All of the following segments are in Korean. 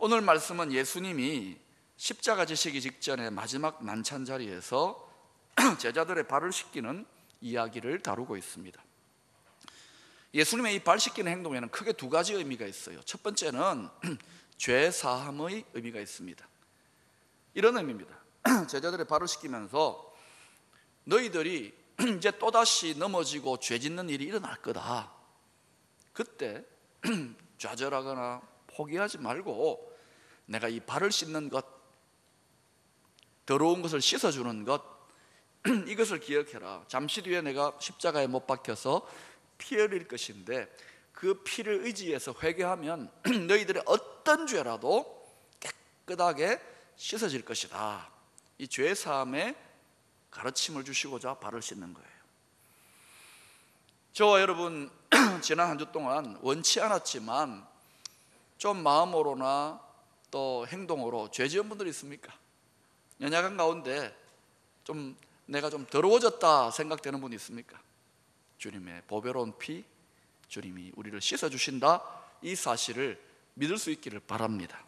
오늘 말씀은 예수님이 십자가 지시기 직전에 마지막 만찬 자리에서 제자들의 발을 씻기는 이야기를 다루고 있습니다. 예수님의 이 발 씻기는 행동에는 크게 두 가지 의미가 있어요. 첫 번째는 죄 사함의 의미가 있습니다. 이런 의미입니다. 제자들의 발을 씻기면서 너희들이 이제 또다시 넘어지고 죄 짓는 일이 일어날 거다. 그때 좌절하거나 포기하지 말고 내가 이 발을 씻는 것, 더러운 것을 씻어주는 것, 이것을 기억해라. 잠시 뒤에 내가 십자가에 못 박혀서 피 흘릴 것인데 그 피를 의지해서 회개하면 너희들의 어떤 죄라도 깨끗하게 씻어질 것이다. 이 죄사함의 가르침을 주시고자 발을 씻는 거예요. 저와 여러분 지난 한 주 동안 원치 않았지만 좀 마음으로나 또 행동으로 죄 지은 분들이 있습니까? 연약한 가운데 내가 좀 더러워졌다 생각되는 분이 있습니까? 주님의 보배로운 피, 주님이 우리를 씻어주신다, 이 사실을 믿을 수 있기를 바랍니다.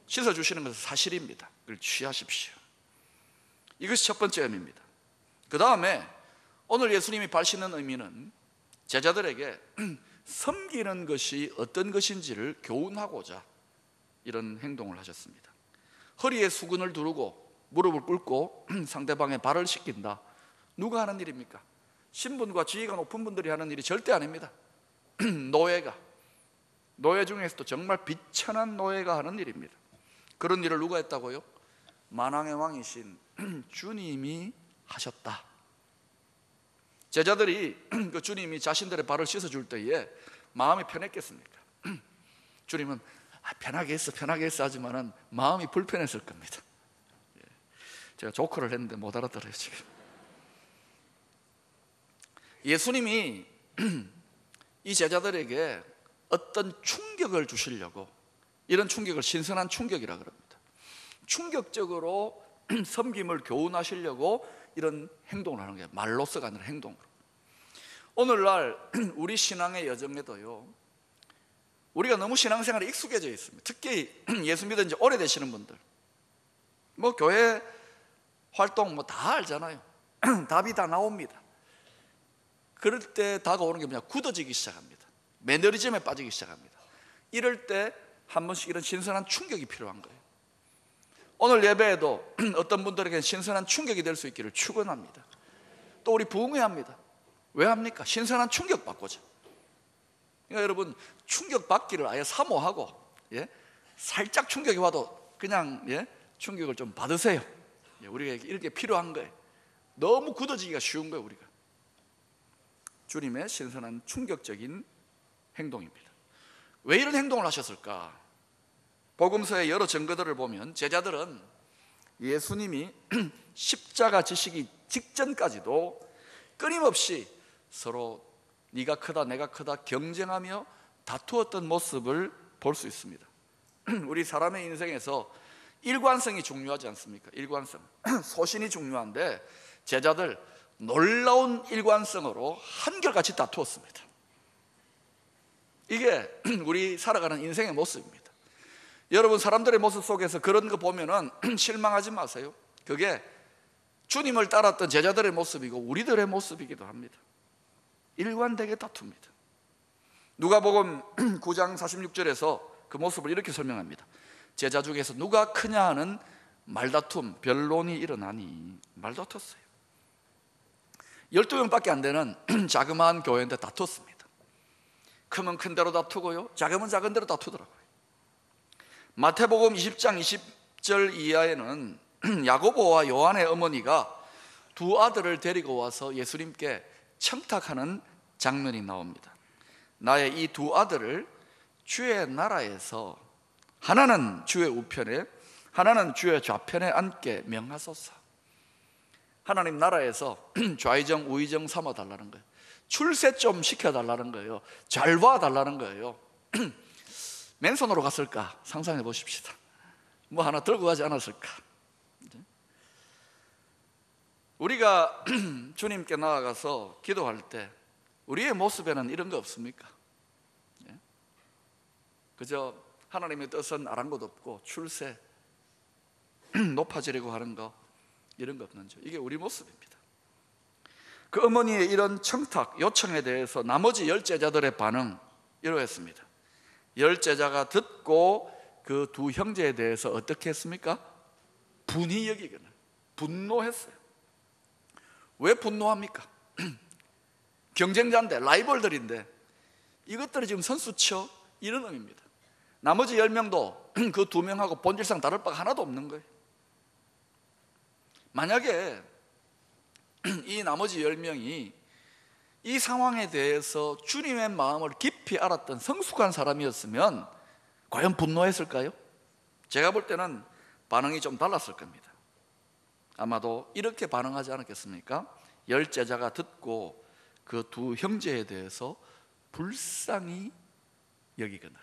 씻어주시는 것은 사실입니다. 그걸 취하십시오. 이것이 첫 번째 의미입니다. 그 다음에 오늘 예수님이 발 씻는 의미는 제자들에게 섬기는 것이 어떤 것인지를 교훈하고자 이런 행동을 하셨습니다. 허리에 수건을 두르고 무릎을 꿇고 상대방의 발을 씻긴다. 누가 하는 일입니까? 신분과 지위가 높은 분들이 하는 일이 절대 아닙니다. 노예 중에서도 정말 비천한 노예가 하는 일입니다. 그런 일을 누가 했다고요? 만왕의 왕이신 주님이 하셨다. 제자들이 그 주님이 자신들의 발을 씻어줄 때에 마음이 편했겠습니까? 주님은 편하게 했어 하지만은 마음이 불편했을 겁니다. 제가 조커를 했는데 못 알아들어요 지금. 예수님이 이 제자들에게 어떤 충격을 주시려고, 이런 충격을 신선한 충격이라 그럽니다. 충격적으로 섬김을 교훈하시려고 이런 행동을 하는 거예요. 말로서가 아니라 행동으로. 오늘날 우리 신앙의 여정에도요, 우리가 너무 신앙생활에 익숙해져 있습니다. 특히 예수 믿은 지 오래되시는 분들, 교회 활동 다 알잖아요. 답이 다 나옵니다. 그럴 때 다가오는 게 굳어지기 시작합니다. 매너리즘에 빠지기 시작합니다. 이럴 때 한 번씩 이런 신선한 충격이 필요한 거예요. 오늘 예배에도 어떤 분들에게 신선한 충격이 될 수 있기를 축원합니다. 또 우리 부흥회합니다. 왜 합니까? 신선한 충격 받고자. 그러니까 여러분, 충격 받기를 아예 사모하고, 살짝 충격이 와도 그냥 충격을 좀 받으세요. 우리가 이렇게 필요한 거예요. 너무 굳어지기가 쉬운 거예요. 우리가 주님의 신선한 충격적인 행동입니다. 왜 이런 행동을 하셨을까? 복음서의 여러 증거들을 보면 제자들은 예수님이 십자가 지시기 직전까지도 끊임없이 서로 네가 크다 내가 크다 경쟁하며 다투었던 모습을 볼 수 있습니다. 우리 사람의 인생에서 일관성이 중요하지 않습니까? 일관성, 소신이 중요한데 제자들 놀라운 일관성으로 한결같이 다투었습니다. 이게 우리 살아가는 인생의 모습입니다. 여러분, 사람들의 모습 속에서 그런 거 보면은 실망하지 마세요. 그게 주님을 따랐던 제자들의 모습이고 우리들의 모습이기도 합니다. 일관되게 다툽니다. 누가복음 9장 46절에서 그 모습을 이렇게 설명합니다. 제자 중에서 누가 크냐 하는 말다툼, 변론이 일어나니 말다퉜어요. 12명밖에 안 되는 자그마한 교회인데 다퉜습니다. 크면 큰 대로 다투고요, 작으면 작은 대로 다투더라고요. 마태복음 20장 20절 이하에는 야고보와 요한의 어머니가 두 아들을 데리고 와서 예수님께 청탁하는 장면이 나옵니다. 나의 이 두 아들을 주의 나라에서 하나는 주의 우편에 하나는 주의 좌편에 앉게 명하소서. 하나님 나라에서 좌의정 우의정 삼아달라는 거예요. 출세 좀 시켜달라는 거예요. 잘 봐달라는 거예요. 맨손으로 갔을까? 상상해 보십시다. 뭐 하나 들고 가지 않았을까? 우리가 주님께 나아가서 기도할 때 우리의 모습에는 이런 거 없습니까? 그저 하나님의 뜻은 아랑곳 없고 출세, 높아지려고 하는 거, 이런 거 없는지. 이게 우리 모습입니다. 그 어머니의 이런 청탁, 요청에 대해서 나머지 10제자들의 반응 이러했습니다. 10제자가 듣고 그 두 형제에 대해서 어떻게 했습니까? 분이 여기거나 분노했어요. 왜 분노합니까? 경쟁자인데, 라이벌들인데 이것들이 지금 선수쳐, 이런 의미입니다. 나머지 10명도 그 2명하고 본질상 다를 바가 하나도 없는 거예요. 만약에 이 나머지 10명이 이 상황에 대해서 주님의 마음을 깊이 알았던 성숙한 사람이었으면 과연 분노했을까요? 제가 볼 때는 반응이 좀 달랐을 겁니다. 아마도 이렇게 반응하지 않았겠습니까? 10제자가 듣고 그 두 형제에 대해서 불쌍히 여기거늘.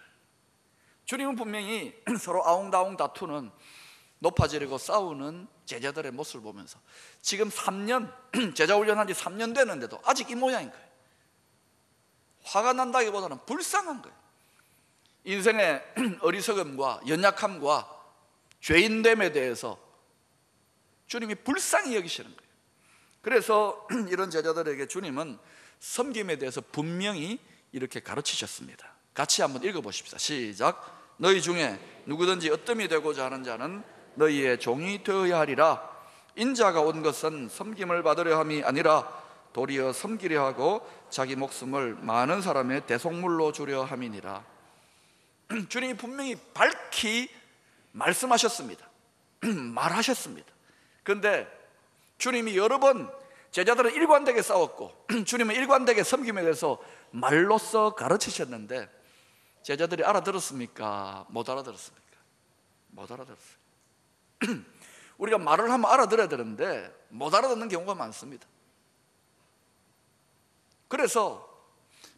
주님은 분명히 서로 아웅다웅 다투는, 높아지려고 싸우는 제자들의 모습을 보면서 지금 3년, 제자 훈련한 지 3년 되는데도 아직 이 모양인 거예요. 화가 난다기보다는 불쌍한 거예요. 인생의 어리석음과 연약함과 죄인됨에 대해서 주님이 불쌍히 여기시는 거예요. 그래서 이런 제자들에게 주님은 섬김에 대해서 분명히 이렇게 가르치셨습니다. 같이 한번 읽어보십시다. 시작. 너희 중에 누구든지 어뜸이 되고자 하는 자는 너희의 종이 되어야 하리라. 인자가 온 것은 섬김을 받으려 함이 아니라 도리어 섬기려 하고 자기 목숨을 많은 사람의 대속물로 주려 함이니라. 주님이 분명히 밝히 말씀하셨습니다. 말하셨습니다. 그런데 주님이 여러 번 제자들은 일관되게 싸웠고 주님은 일관되게 섬김에 대해서 말로써 가르치셨는데 제자들이 알아들었습니까? 못 알아들었습니까? 못 알아들었어요. 우리가 말을 하면 알아들어야 되는데 못 알아듣는 경우가 많습니다. 그래서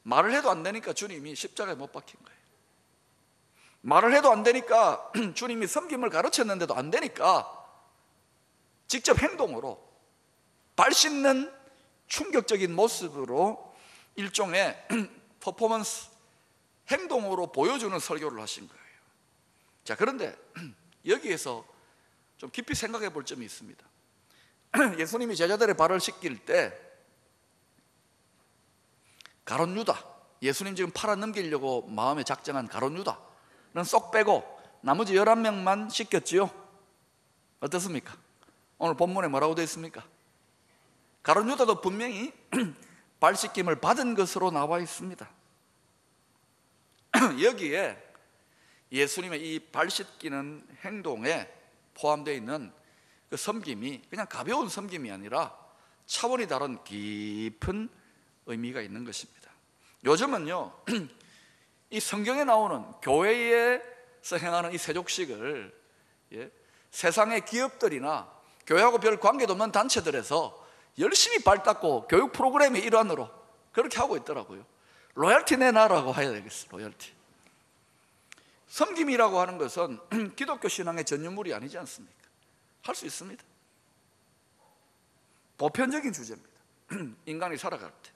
말을 해도 안 되니까 주님이 십자가에 못 박힌 거예요. 말을 해도 안 되니까 주님이 섬김을 가르쳤는데도 안 되니까 직접 행동으로 발 씻는 충격적인 모습으로 일종의 퍼포먼스, 행동으로 보여주는 설교를 하신 거예요. 자, 그런데 여기에서 좀 깊이 생각해 볼 점이 있습니다. 예수님이 제자들의 발을 씻길 때 가룟 유다, 예수님 지금 팔아 넘기려고 마음에 작정한 가룟 유다는 쏙 빼고 나머지 11명만 씻겼지요. 어떻습니까? 오늘 본문에 뭐라고 되어 있습니까? 가룟 유다도 분명히 발 씻김을 받은 것으로 나와 있습니다. 여기에 예수님의 이 발 씻기는 행동에 포함되어 있는 그 섬김이 그냥 가벼운 섬김이 아니라 차원이 다른 깊은 의미가 있는 것입니다. 요즘은요, 이 성경에 나오는 교회에서 행하는 이 세족식을 세상의 기업들이나 교회하고 별 관계도 없는 단체들에서 열심히 발 닦고 교육 프로그램의 일환으로 그렇게 하고 있더라고요. 로열티 내놔라고 해야 되겠어요. 로열티. 섬김이라고 하는 것은 기독교 신앙의 전유물이 아니지 않습니까? 할 수 있습니다. 보편적인 주제입니다. 인간이 살아갈 때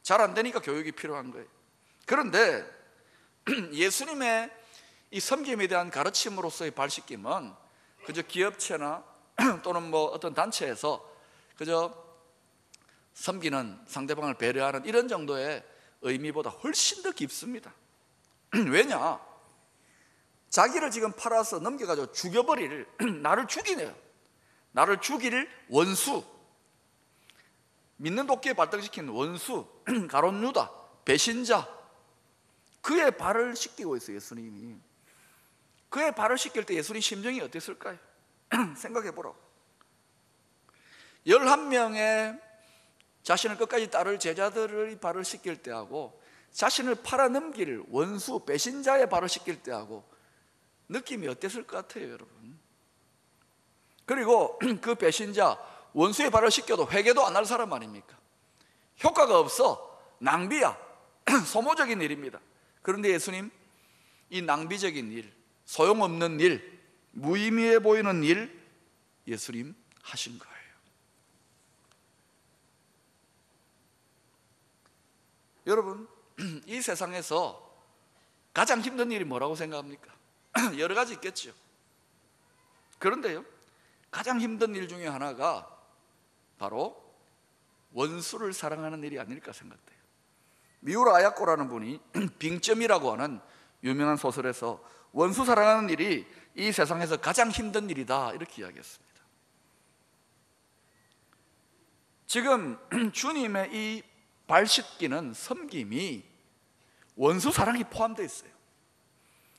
잘 안 되니까 교육이 필요한 거예요. 그런데 예수님의 이 섬김에 대한 가르침으로서의 발 씻김은 그저 기업체나 또는 뭐 어떤 단체에서 그저 섬기는, 상대방을 배려하는 이런 정도의 의미보다 훨씬 더 깊습니다. 왜냐? 자기를 지금 팔아서 넘겨가지고 죽여버릴, 나를 죽이네요. 나를 죽일 원수, 믿는 도끼에 발등시킨 원수, 가룟 유다, 배신자, 그의 발을 씻기고 있어요. 예수님이. 그의 발을 씻길 때 예수님 심정이 어땠을까요? 생각해 보라고. 11명의 자신을 끝까지 따를 제자들의 발을 씻길 때하고 자신을 팔아넘길 원수, 배신자의 발을 씻길 때하고 느낌이 어땠을 것 같아요, 여러분? 그리고 그 배신자, 원수의 발을 씻겨도 회개도 안 할 사람 아닙니까? 효과가 없어, 낭비야, 소모적인 일입니다. 그런데 예수님, 이 낭비적인 일, 소용없는 일, 무의미해 보이는 일 예수님 하신 거예요. 여러분, 이 세상에서 가장 힘든 일이 뭐라고 생각합니까? 여러 가지 있겠죠. 그런데요, 가장 힘든 일 중에 하나가 바로 원수를 사랑하는 일이 아닐까 생각돼요. 미우라 아야코라는 분이 빙점이라고 하는 유명한 소설에서 원수 사랑하는 일이 이 세상에서 가장 힘든 일이다, 이렇게 이야기했습니다. 지금 주님의 이 발 씻기는 섬김이 원수 사랑이 포함되어 있어요.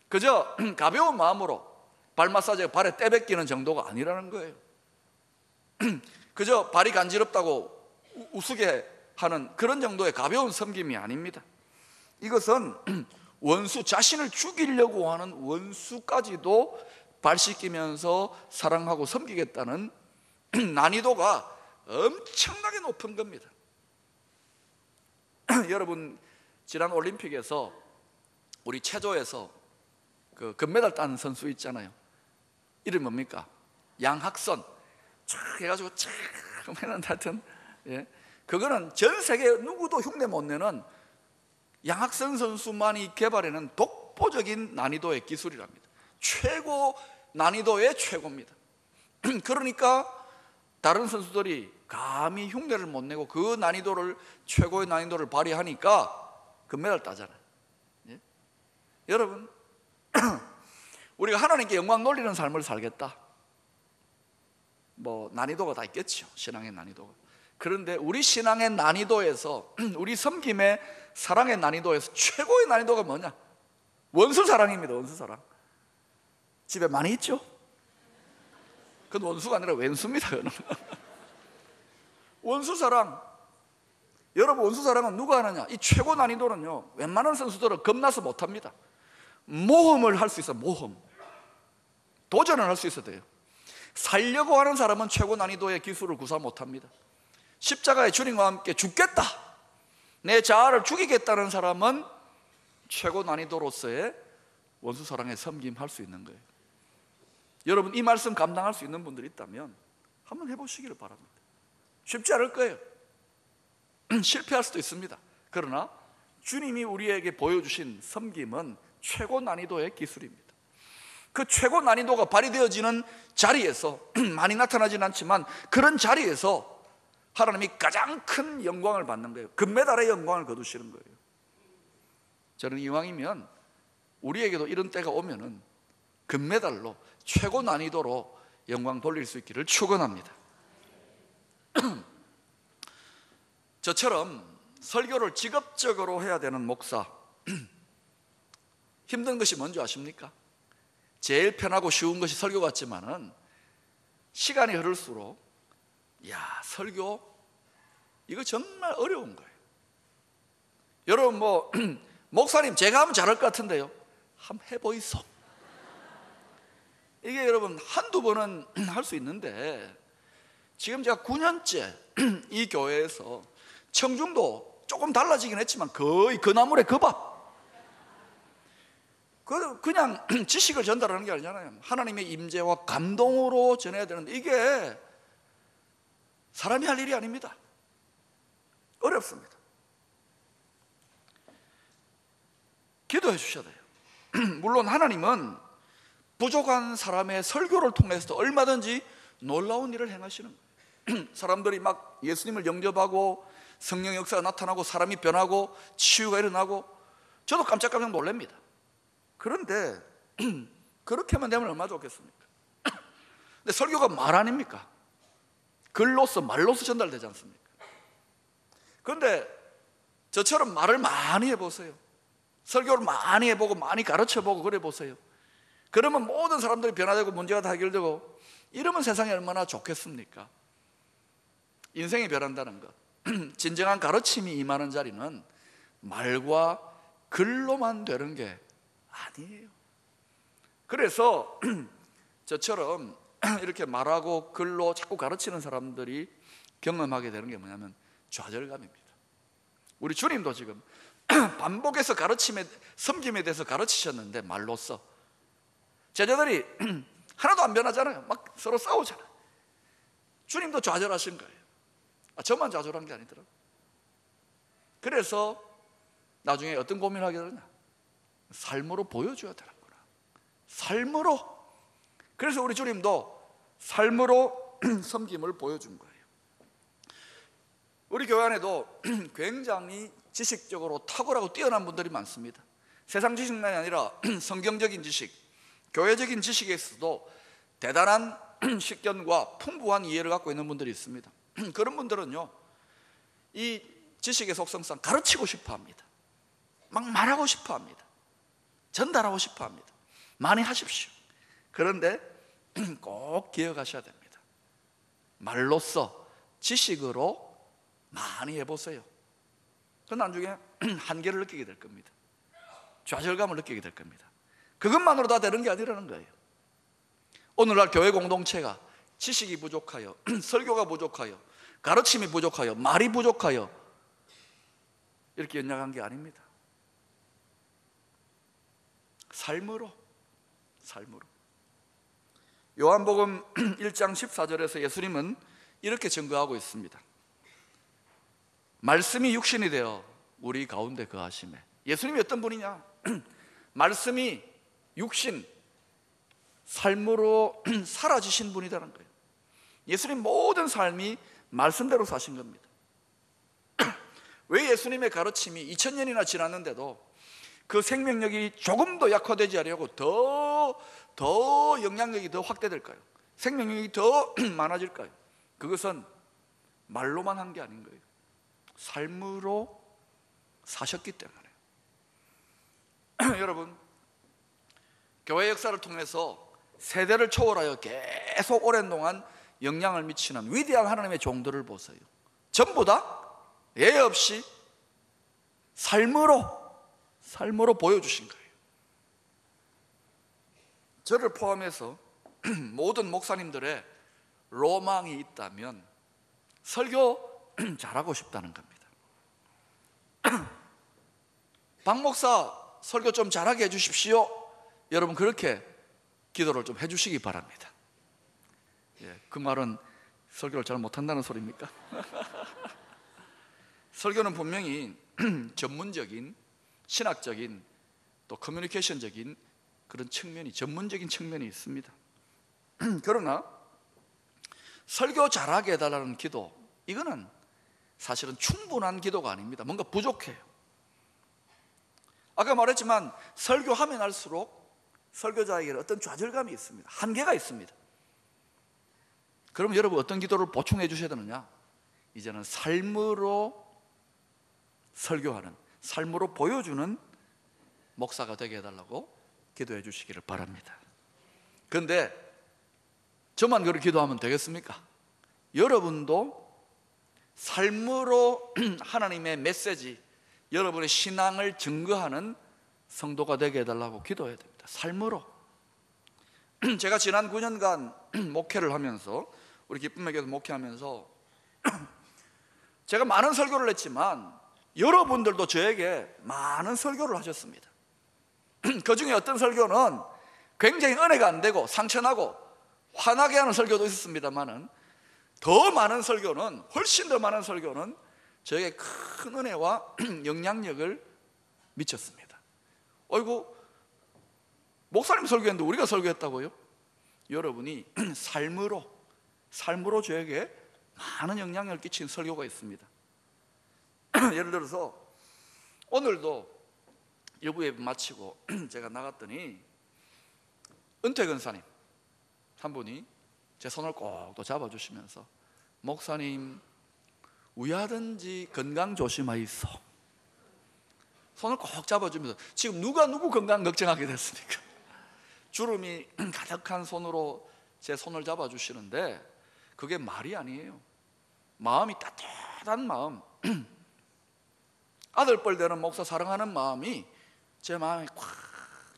그저 가벼운 마음으로 발 마사지가 발에 때 뱉기는 정도가 아니라는 거예요. 그저 발이 간지럽다고 우스게 하는 그런 정도의 가벼운 섬김이 아닙니다. 이것은 원수, 자신을 죽이려고 하는 원수까지도 발 씻기면서 사랑하고 섬기겠다는 난이도가 엄청나게 높은 겁니다. 여러분, 지난 올림픽에서 우리 체조에서 그 금메달 딴 선수 있잖아요. 이름이 뭡니까? 양학선. 쫙 해가지고 쫙 하면 하여튼, 예. 그거는 전 세계 누구도 흉내 못 내는 양학선 선수만이 개발해낸 독보적인 난이도의 기술이랍니다. 최고 난이도의 최고입니다. 그러니까 다른 선수들이 감히 흉내를 못 내고 그 난이도를, 최고의 난이도를 발휘하니까 금메달 따잖아요. 예? 여러분, 우리가 하나님께 영광 돌리는 삶을 살겠다, 뭐 난이도가 다 있겠죠, 신앙의 난이도가. 그런데 우리 신앙의 난이도에서, 우리 섬김의 사랑의 난이도에서 최고의 난이도가 뭐냐? 원수 사랑입니다. 원수 사랑. 집에 많이 있죠? 그건 원수가 아니라 왼수입니다. 원수 사랑. 여러분, 원수 사랑은 누가 하느냐? 이 최고 난이도는요, 웬만한 선수들은 겁나서 못합니다. 모험을 할 수 있어요. 모험, 도전을 할 수 있어야 돼요. 살려고 하는 사람은 최고 난이도의 기술을 구사 못합니다. 십자가의 주님과 함께 죽겠다, 내 자아를 죽이겠다는 사람은 최고 난이도로서의 원수 사랑에 섬김할 수 있는 거예요. 여러분, 이 말씀 감당할 수 있는 분들이 있다면 한번 해보시기를 바랍니다. 쉽지 않을 거예요. 실패할 수도 있습니다. 그러나 주님이 우리에게 보여주신 섬김은 최고 난이도의 기술입니다. 그 최고 난이도가 발휘되어지는 자리에서 많이 나타나진 않지만 그런 자리에서 하나님이 가장 큰 영광을 받는 거예요. 금메달의 영광을 거두시는 거예요. 저는 이왕이면 우리에게도 이런 때가 오면은 금메달로, 최고 난이도로 영광 돌릴 수 있기를 축원합니다. 저처럼 설교를 직업적으로 해야 되는 목사, 힘든 것이 뭔지 아십니까? 제일 편하고 쉬운 것이 설교 같지만은 시간이 흐를수록, 야, 설교 이거 정말 어려운 거예요. 여러분, 뭐 목사님 제가 하면 잘할 것 같은데요, 한번 해보이소. 이게 여러분 한두 번은 할 수 있는데, 지금 제가 9년째 이 교회에서 청중도 조금 달라지긴 했지만 거의 그 나물의 그 밥, 그냥 지식을 전달하는 게 아니잖아요. 하나님의 임재와 감동으로 전해야 되는데 이게 사람이 할 일이 아닙니다. 어렵습니다. 기도해 주셔야 돼요. 물론 하나님은 부족한 사람의 설교를 통해서도 얼마든지 놀라운 일을 행하시는 거예요. 사람들이 막 예수님을 영접하고 성령 역사가 나타나고 사람이 변하고 치유가 일어나고 저도 깜짝깜짝 놀랍니다. 그런데 그렇게만 되면 얼마나 좋겠습니까? 근데 설교가 말 아닙니까? 글로서, 말로서 전달되지 않습니까? 그런데 저처럼 말을 많이 해보세요. 설교를 많이 해보고 많이 가르쳐보고 그래 보세요. 그러면 모든 사람들이 변화되고 문제가 다 해결되고 이러면 세상이 얼마나 좋겠습니까? 인생이 변한다는 것, 진정한 가르침이 임하는 자리는 말과 글로만 되는 게 아니에요. 그래서 저처럼 이렇게 말하고 글로 자꾸 가르치는 사람들이 경험하게 되는 게 뭐냐면 좌절감입니다. 우리 주님도 지금 반복해서 가르침에, 섬김에 대해서 가르치셨는데 말로써 제자들이 하나도 안 변하잖아요. 막 서로 싸우잖아요. 주님도 좌절하신 거예요. 저만 좌절한 게 아니더라고요. 그래서 나중에 어떤 고민을 하게 되냐, 삶으로 보여줘야 되는구나. 삶으로. 그래서 우리 주님도 삶으로 섬김을 보여준 거예요. 우리 교회 안에도 굉장히 지식적으로 탁월하고 뛰어난 분들이 많습니다. 세상 지식만이 아니라 성경적인 지식, 교회적인 지식에 있어도 대단한 식견과 풍부한 이해를 갖고 있는 분들이 있습니다. 그런 분들은요, 이 지식의 속성상 가르치고 싶어 합니다. 막 말하고 싶어 합니다. 전달하고 싶어 합니다. 많이 하십시오. 그런데 꼭 기억하셔야 됩니다. 말로써 지식으로 많이 해보세요. 그 나중에 한계를 느끼게 될 겁니다. 좌절감을 느끼게 될 겁니다. 그것만으로 다 되는 게 아니라는 거예요. 오늘날 교회 공동체가 지식이 부족하여, 설교가 부족하여, 가르침이 부족하여, 말이 부족하여 이렇게 연약한 게 아닙니다. 삶으로. 요한복음 1장 14절에서 예수님은 이렇게 증거하고 있습니다. 말씀이 육신이 되어 우리 가운데 거하시매. 예수님이 어떤 분이냐? 말씀이 육신, 삶으로 사라지신 분이라는 거예요. 예수님 모든 삶이 말씀대로 사신 겁니다. 왜 예수님의 가르침이 2000년이나 지났는데도 그 생명력이 조금 더 약화되지 않으려고 더 영향력이 더 확대될까요? 생명력이 더 많아질까요? 그것은 말로만 한 게 아닌 거예요. 삶으로 사셨기 때문에. 여러분, 교회 역사를 통해서 세대를 초월하여 계속 오랜 동안 영향을 미치는 위대한 하나님의 종들을 보세요. 전부 다 예외 없이 삶으로 보여주신 거예요. 저를 포함해서 모든 목사님들의 로망이 있다면 설교 잘하고 싶다는 겁니다. 박 목사 설교 좀 잘하게 해주십시오. 여러분, 그렇게 기도를 좀 해주시기 바랍니다. 그 말은 설교를 잘 못한다는 소리입니까? 설교는 분명히 전문적인, 신학적인, 또 커뮤니케이션적인 그런 측면이, 전문적인 측면이 있습니다. 그러나 설교 잘하게 해달라는 기도, 이거는 사실은 충분한 기도가 아닙니다. 뭔가 부족해요. 아까 말했지만 설교하면 할수록 설교자에게는 어떤 좌절감이 있습니다. 한계가 있습니다. 그럼 여러분, 어떤 기도를 보충해 주셔야 되느냐? 이제는 삶으로 설교하는, 삶으로 보여주는 목사가 되게 해달라고 기도해 주시기를 바랍니다. 그런데 저만 그렇게 기도하면 되겠습니까? 여러분도 삶으로 하나님의 메시지, 여러분의 신앙을 증거하는 성도가 되게 해달라고 기도해야 됩니다. 삶으로. 제가 지난 9년간 목회를 하면서, 우리 기쁨의 교회에서 목회하면서 제가 많은 설교를 했지만 여러분들도 저에게 많은 설교를 하셨습니다. 그 중에 어떤 설교는 굉장히 은혜가 안 되고 상처나고 화나게 하는 설교도 있었습니다만은, 더 많은 설교는, 훨씬 더 많은 설교는 저에게 큰 은혜와 영향력을 미쳤습니다. 어이구, 목사님 설교했는데 우리가 설교했다고요? 여러분이 삶으로 저에게 많은 영향력을 끼친 설교가 있습니다. 예를 들어서 오늘도 여부 예배 마치고 제가 나갔더니 은퇴 권사님 한 분이 제 손을 꼭 또 잡아주시면서, 목사님 위하든지 건강 조심하이소. 손을 꼭 잡아주면서, 지금 누가 누구 건강 걱정하게 됐습니까? 주름이 가득한 손으로 제 손을 잡아주시는데 그게 말이 아니에요. 마음이 따뜻한 마음, 아들뻘 되는 목사 사랑하는 마음이 제 마음에 꽉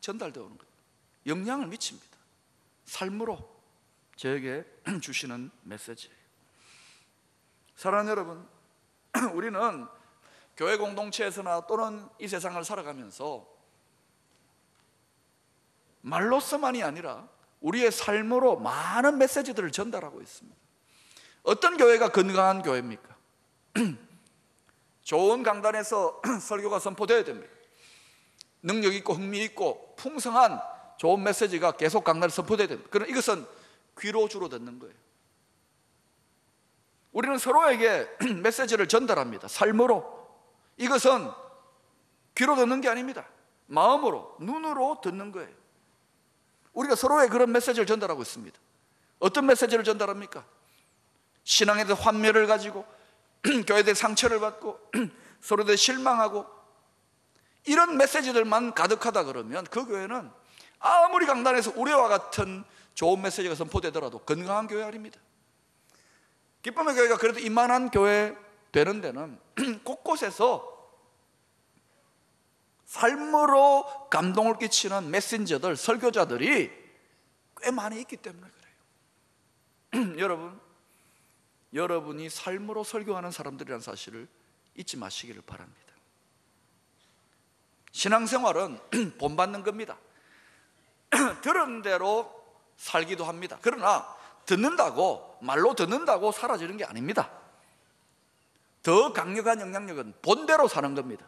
전달되어 오는 거예요. 영향을 미칩니다. 삶으로 저에게 주시는 메시지예요. 사랑하는 여러분, 우리는 교회 공동체에서나 또는 이 세상을 살아가면서 말로서만이 아니라 우리의 삶으로 많은 메시지들을 전달하고 있습니다. 어떤 교회가 건강한 교회입니까? 좋은 강단에서 설교가 선포되어야 됩니다. 능력 있고 흥미 있고 풍성한 좋은 메시지가 계속 강단에 선포돼야 됩니다. 그러나 이것은 귀로 주로 듣는 거예요. 우리는 서로에게 메시지를 전달합니다. 삶으로. 이것은 귀로 듣는 게 아닙니다. 마음으로, 눈으로 듣는 거예요. 우리가 서로의 그런 메시지를 전달하고 있습니다. 어떤 메시지를 전달합니까? 신앙에 대해서 환멸을 가지고 교회에 대해 상처를 받고 서로에 대해 실망하고 이런 메시지들만 가득하다 그러면 그 교회는 아무리 강단에서 우리와 같은 좋은 메시지가 선포되더라도 건강한 교회 아닙니다. 기쁨의 교회가 그래도 이만한 교회 되는 데는 곳곳에서 삶으로 감동을 끼치는 메신저들, 설교자들이 꽤 많이 있기 때문에 그래요. 여러분이 삶으로 설교하는 사람들이라는 사실을 잊지 마시기를 바랍니다. 신앙생활은 본받는 겁니다. 들은 대로 살기도 합니다. 그러나 듣는다고, 말로 듣는다고 사라지는 게 아닙니다. 더 강력한 영향력은 본대로 사는 겁니다.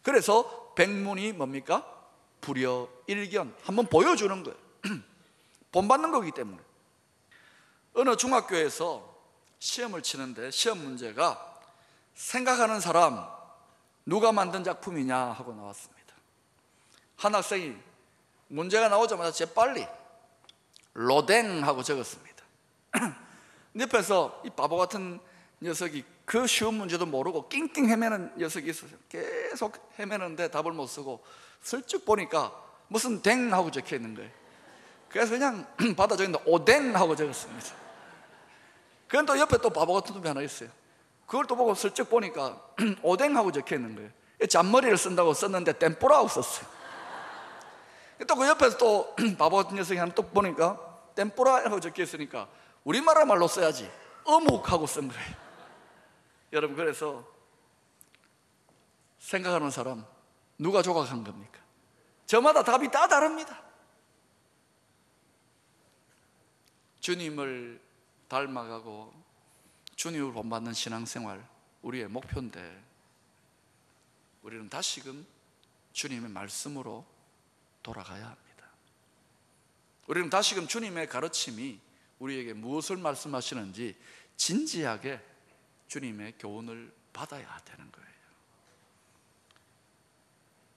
그래서 백문이 뭡니까? 불여일견, 한번 보여주는 거예요. 본받는 거기 때문에. 어느 중학교에서 시험을 치는데 시험 문제가 생각하는 사람 누가 만든 작품이냐 하고 나왔습니다. 한 학생이 문제가 나오자마자 재빨리 로댕 하고 적었습니다. 옆에서 이 바보 같은 녀석이 그 쉬운 문제도 모르고 낑낑 헤매는 녀석이 있어요. 계속 헤매는데 답을 못 쓰고 슬쩍 보니까 무슨 댕 하고 적혀 있는 거예요. 그래서 그냥 받아 적는데 오댕 하고 적었습니다. 그건 또 옆에 또 바보 같은 놈이 하나 있어요. 그걸 또 보고 슬쩍 보니까 오댕 하고 적혀 있는 거예요. 잔머리를 쓴다고 썼는데 땜뿌라 하고 썼어요. 또 그 옆에서 또 바보 같은 녀석이 하나 또 보니까 땜뿌라 하고 적혀 있으니까 우리나라 말로 써야지 어묵하고 쓴 거예요. 여러분, 그래서 생각하는 사람 누가 조각한 겁니까? 저마다 답이 다 다릅니다. 주님을 닮아가고 주님을 본받는 신앙생활, 우리의 목표인데 우리는 다시금 주님의 말씀으로 돌아가야 합니다. 우리는 다시금 주님의 가르침이 우리에게 무엇을 말씀하시는지 진지하게 주님의 교훈을 받아야 되는 거예요.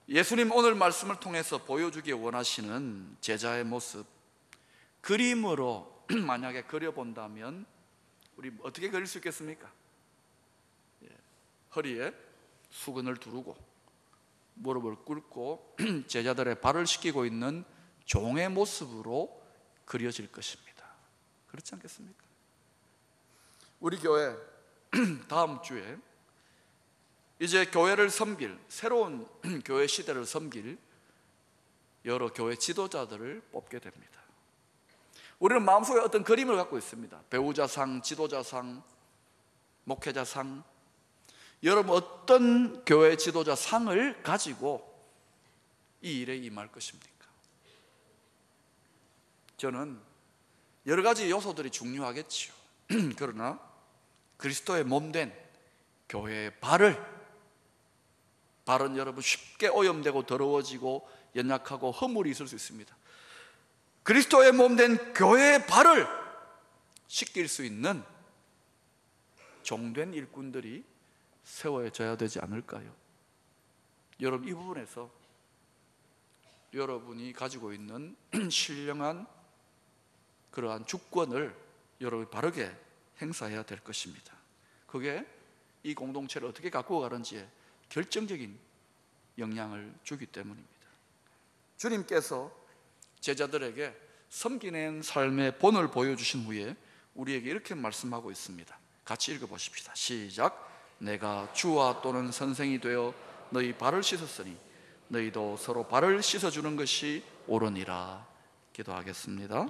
예수님 오늘 말씀을 통해서 보여주기 원하시는 제자의 모습, 그림으로 만약에 그려본다면 우리 어떻게 그릴 수 있겠습니까? 허리에 수건을 두르고 무릎을 꿇고 제자들의 발을 씻기고 있는 종의 모습으로 그려질 것입니다. 그렇지 않겠습니까? 우리 교회 다음 주에 이제 교회를 섬길, 새로운 교회 시대를 섬길 여러 교회 지도자들을 뽑게 됩니다. 우리는 마음속에 어떤 그림을 갖고 있습니다. 배우자상, 지도자상, 목회자상. 여러분 어떤 교회 지도자 상을 가지고 이 일에 임할 것입니까? 저는 여러 가지 요소들이 중요하겠지요. 그러나 그리스도의 몸된 교회의 발은 여러분 쉽게 오염되고 더러워지고 연약하고 허물이 있을 수 있습니다. 그리스도의 몸된 교회의 발을 씻길 수 있는 종된 일꾼들이 세워져야 되지 않을까요? 여러분 이 부분에서 여러분이 가지고 있는 신령한 그러한 주권을 여러분이 바르게 행사해야 될 것입니다. 그게 이 공동체를 어떻게 가꾸어 가는지에 결정적인 영향을 주기 때문입니다. 주님께서 제자들에게 섬기는 삶의 본을 보여주신 후에 우리에게 이렇게 말씀하고 있습니다. 같이 읽어보십시다. 시작. 내가 주와 또는 선생이 되어 너희 발을 씻었으니 너희도 서로 발을 씻어주는 것이 옳으니라. 기도하겠습니다.